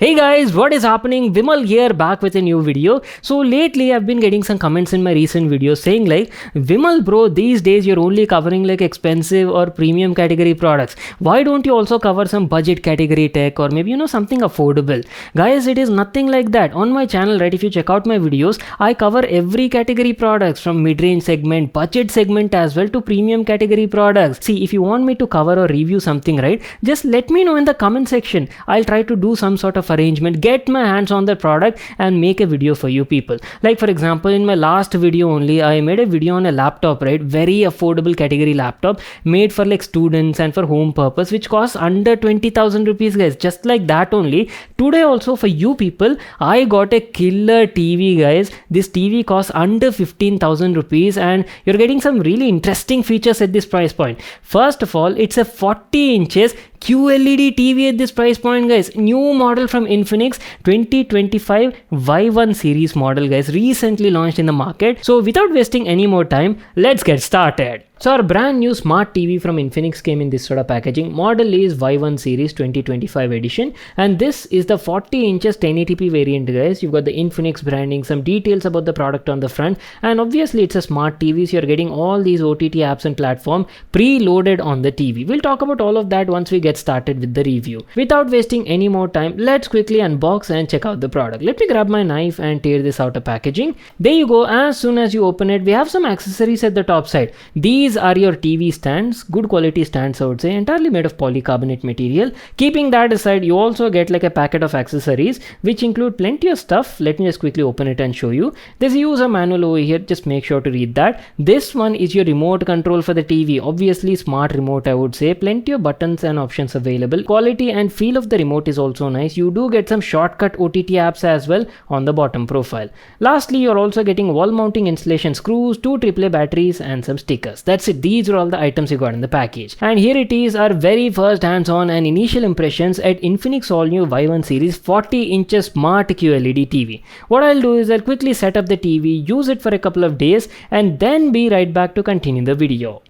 Hey guys, what is happening? Vimal here, back with a new video. So lately I've been getting some comments in my recent videos saying like, Vimal bro, these days you're only covering like expensive or premium category products. Why don't you also cover some budget category tech or maybe something affordable? Guys, it is nothing like that. On my channel, right, if you check out my videos, I cover every category products from mid-range segment, budget segment as well to premium category products. See, if you want me to cover or review something, right, just let me know in the comment section. I'll try to do some sort of arrangement, get my hands on the product and make a video for you people. Like for example, in my last video only, I made a video on a laptop, right, very affordable category laptop made for like students and for home purpose, which costs under 20,000 rupees, guys. Just like that only, today also for you people, I got a killer TV, guys. This TV costs under 15,000 rupees and you're getting some really interesting features at this price point. First of all, it's a 40 inches QLED TV at this price point, guys. New model from Infinix, 2025 Y1 series model, guys, recently launched in the market. So without wasting any more time, let's get started. So our brand new smart TV from Infinix came in this sort of packaging. Model is Y1 series 2025 edition and this is the 40 inches 1080p variant, guys. You've got the Infinix branding, some details about the product on the front, and obviously it's a smart TV, so you're getting all these OTT apps and platform preloaded on the TV. We'll talk about all of that once we get started with the review. Without wasting any more time, let's quickly unbox and check out the product. Let me grab my knife and tear this out of packaging. There you go. As soon as you open it, we have some accessories at the top side. These are your TV stands, good quality stands, I would say, entirely made of polycarbonate material. Keeping that aside, you also get like a packet of accessories which include plenty of stuff. Let me just quickly open it and show you. There's a user manual over here, just make sure to read that. This one is your remote control for the TV, obviously smart remote, I would say. Plenty of buttons and options available. Quality and feel of the remote is also nice. You do get some shortcut OTT apps as well on the bottom profile. Lastly, you're also getting wall mounting installation screws, 2 AAA batteries and some stickers. That's it. These are all the items you got in the package. And here it is, our very first hands-on and initial impressions at Infinix all new Y1 series 40 inches smart QLED TV. What I'll do is I'll quickly set up the TV, use it for a couple of days and then be right back to continue the video.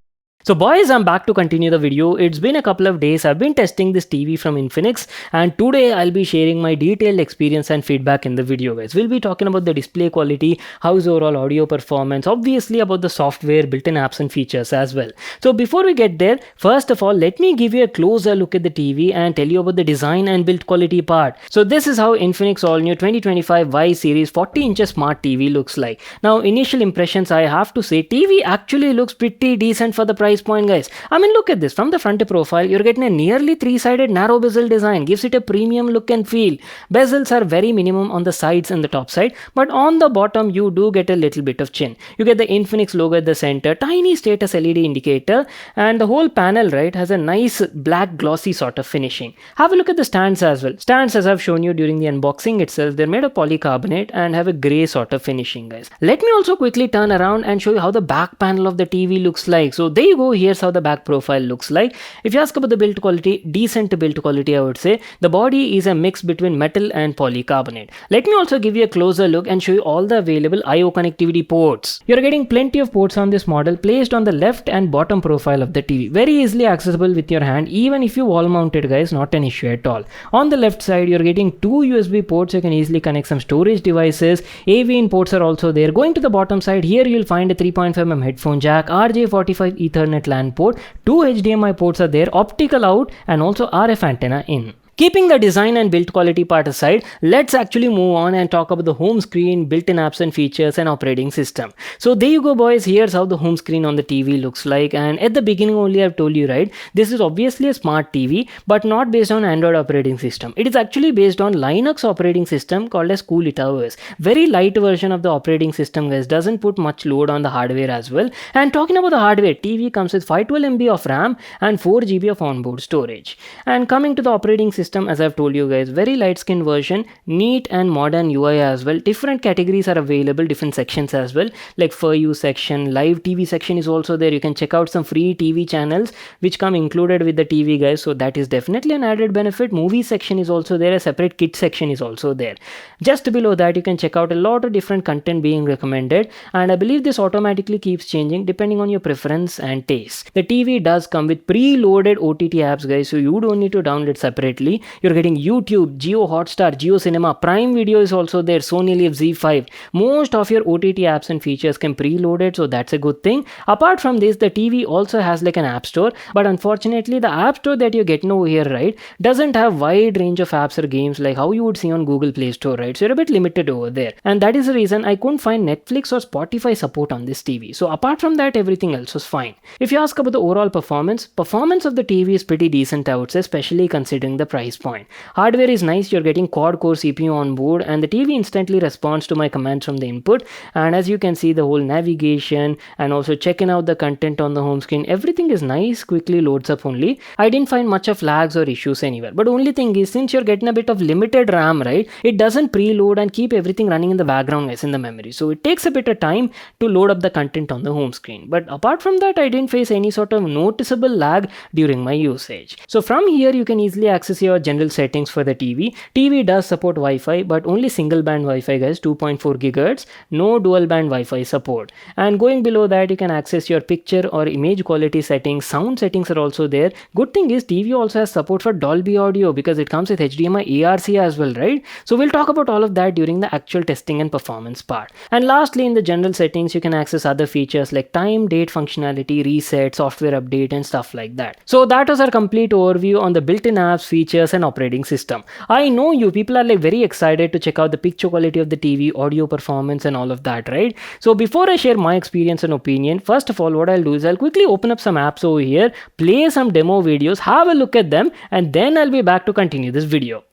So boys, I'm back to continue the video. It's been a couple of days. I've been testing this TV from Infinix and today I'll be sharing my detailed experience and feedback in the video, guys. We'll be talking about the display quality, how's overall audio performance, obviously about the software, built-in apps and features as well. So before we get there, first of all, let me give you a closer look at the TV and tell you about the design and build quality part. So this is how Infinix all new 2025 Y series 40 inches smart TV looks like. Now initial impressions, I have to say TV actually looks pretty decent for the price point, guys. I mean, look at this. From the front profile, you're getting a nearly 3-sided narrow bezel design, gives it a premium look and feel. Bezels are very minimum on the sides and the top side, but on the bottom you do get a little bit of chin. You get the Infinix logo at the center, tiny status LED indicator, and the whole panel, right, has a nice black glossy sort of finishing. Have a look at the stands as well. Stands, as I've shown you during the unboxing itself, they're made of polycarbonate and have a gray sort of finishing, guys. Let me also quickly turn around and show you how the back panel of the TV looks like. So there you go. Here's how the back profile looks like. If you ask about the build quality, decent build quality, I would say. The body is a mix between metal and polycarbonate. Let me also give you a closer look and show you all the available I/O connectivity ports. You're getting plenty of ports on this model placed on the left and bottom profile of the TV. Very easily accessible with your hand, even if you wall mounted, guys, not an issue at all. On the left side, you're getting 2 USB ports. You can easily connect some storage devices. AV in ports are also there. Going to the bottom side, here you'll find a 3.5mm headphone jack, RJ45 Ethernet LAN port, 2 HDMI ports are there, optical out and also RF antenna in. Keeping the design and build quality part aside, let's actually move on and talk about the home screen, built-in apps and features and operating system. So there you go, boys. Here's how the home screen on the TV looks like. And at the beginning only, I've told you, right, this is obviously a smart TV, but not based on Android operating system. It is actually based on Linux operating system called as QLED OS. Very light version of the operating system, guys. Doesn't put much load on the hardware as well. And talking about the hardware, TV comes with 512 MB of RAM and 4 GB of onboard storage. And coming to the operating system, as I've told you, guys, very light skin version, neat and modern UI as well. Different categories are available, different sections as well, like for you section, live TV section is also there. You can check out some free TV channels which come included with the TV, guys, so that is definitely an added benefit. Movie section is also there, a separate kids section is also there. Just below that, you can check out a lot of different content being recommended, and I believe this automatically keeps changing depending on your preference and taste. The TV does come with preloaded OTT apps, guys, so you don't need to download separately. only. You're getting YouTube, Jio Hotstar, Jio Cinema, Prime Video is also there, Sony Live, Z5. Most of your OTT apps and features can preload it, so that's a good thing. Apart from this, the TV also has like an app store, but unfortunately the app store that you're getting over here, right, doesn't have wide range of apps or games like how you would see on Google Play Store, right? So you're a bit limited over there, and that is the reason I couldn't find Netflix or Spotify support on this TV. So apart from that, everything else was fine. If you ask about the overall performance of the TV is pretty decent, I would say, especially considering the price point. Hardware is nice, you're getting quad-core CPU on board, and the TV instantly responds to my commands from the input. And as you can see, the whole navigation and also checking out the content on the home screen, everything is nice, quickly loads up only. I didn't find much of lags or issues anywhere. But only thing is, since you're getting a bit of limited RAM, right, it doesn't preload and keep everything running in the background, guys, in the memory. So it takes a bit of time to load up the content on the home screen. But apart from that, I didn't face any sort of noticeable lag during my usage. So from here, you can easily access your general settings for the TV. TV does support Wi-Fi, but only single band Wi-Fi, guys, 2.4 GHz, no dual band Wi-Fi support. And going below that, you can access your picture or image quality settings. Sound settings are also there. Good thing is TV also has support for Dolby Audio because it comes with HDMI ARC as well, right? So we'll talk about all of that during the actual testing and performance part. And lastly, in the general settings, you can access other features like time, date functionality, reset, software update, and stuff like that. So that was our complete overview on the built-in apps, features, and operating system. I know you people are like very excited to check out the picture quality of the TV, audio performance, and all of that, right? So before I share my experience and opinion, first of all, what I'll do is I'll quickly open up some apps over here, play some demo videos, have a look at them, and then I'll be back to continue this video.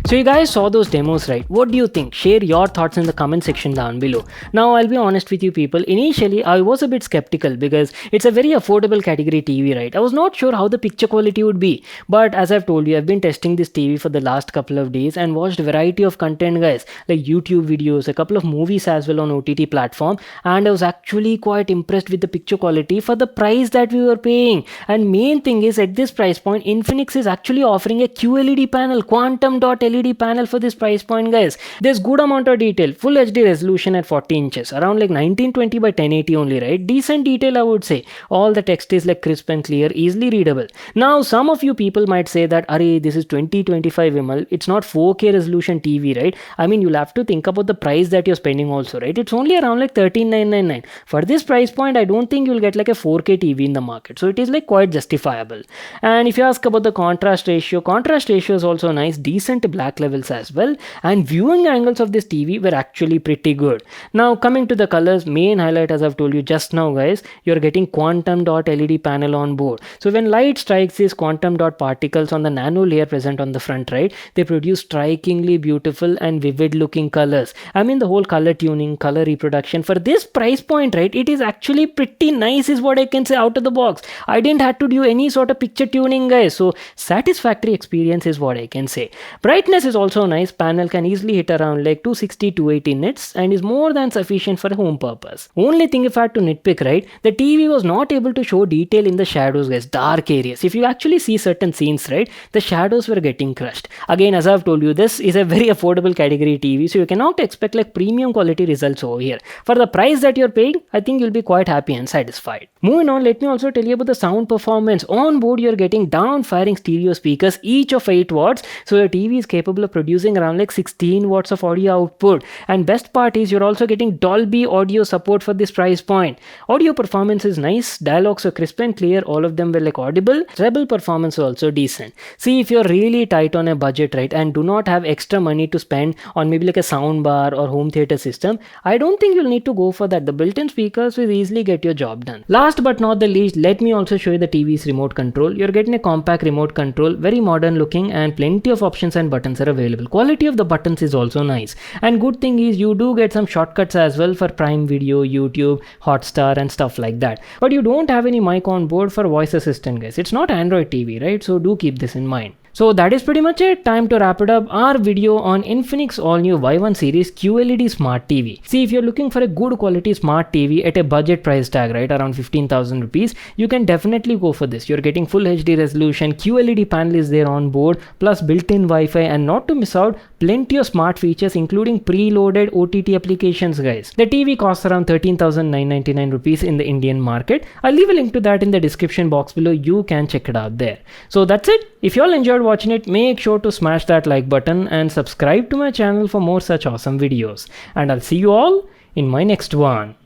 So you guys saw those demos, right? What do you think? Share your thoughts in the comment section down below. Now I'll be honest with you people, initially I was a bit skeptical because it's a very affordable category TV, right? I was not sure how the picture quality would be, but as I've told you, I've been testing this TV for the last couple of days and watched a variety of content, guys, like YouTube videos, a couple of movies as well on OTT platform, and I was actually quite impressed with the picture quality for the price that we were paying. And main thing is, at this price point, Infinix is actually offering a QLED panel, quantum dot LED panel for this price point, guys. There's good amount of detail, full HD resolution at 40 inches, around like 1920 by 1080 only, right? Decent detail, I would say. All the text is like crisp and clear, easily readable. Now some of you people might say that, Arey, this is 2025 Vimal, it's not 4K resolution TV, right? I mean, you'll have to think about the price that you're spending also, right? It's only around like 13,999. For this price point, I don't think you'll get like a 4K TV in the market, so it is like quite justifiable. And if you ask about the contrast ratio is also nice, decent black levels as well, and viewing angles of this TV were actually pretty good. Now coming to the colors, main highlight, as I've told you just now, guys, you're getting quantum dot LED panel on board. So when light strikes these quantum dot particles on the nano layer present on the front, right, they produce strikingly beautiful and vivid looking colors. I mean, the whole color tuning, color reproduction for this price point, right, it is actually pretty nice is what I can say out of the box. I didn't have to do any sort of picture tuning, guys, so satisfactory experience is what I can say. Brightness is also nice. Panel can easily hit around like 260 280 nits and is more than sufficient for home purpose. Only thing, if I had to nitpick, right, the TV was not able to show detail in the shadows, guys, dark areas. If you actually see certain scenes, right, the shadows were getting crushed. Again, as I've told you, this is a very affordable category TV, so you cannot expect like premium quality results over here. For the price that you're paying, I think you'll be quite happy and satisfied. Moving on, let me also tell you about the sound performance. On board, you're getting down-firing stereo speakers, each of 8 watts, so your TV is capable of producing around like 16 watts of audio output. And best part is you're also getting Dolby Audio support for this price point. Audio performance is nice, dialogues are crisp and clear, all of them were like audible. Treble performance is also decent. See, if you're really tight on a budget, right, and do not have extra money to spend on maybe like a sound bar or home theater system, I don't think you'll need to go for that. The built-in speakers will easily get your job done. Last but not the least, let me also show you the TV's remote control. You're getting a compact remote control, very modern looking and plenty of options and buttons buttons are available. Quality of the buttons is also nice, and good thing is you do get some shortcuts as well for Prime Video, YouTube, Hotstar and stuff like that. But you don't have any mic on board for voice assistant, guys. It's not Android TV, right? So do keep this in mind. So that is pretty much it. Time to wrap it up our video on Infinix all new Y1 series QLED smart TV. See, if you're looking for a good quality smart TV at a budget price tag, right, around 15,000 rupees, you can definitely go for this. You're getting full HD resolution, QLED panel is there on board, plus built-in Wi-Fi, and not to miss out, plenty of smart features including preloaded OTT applications, guys. The TV costs around 13,999 rupees in the Indian market. I'll leave a link to that in the description box below. You can check it out there. So that's it. If you all enjoyed watching it, make sure to smash that like button and subscribe to my channel for more such awesome videos. And I'll see you all in my next one.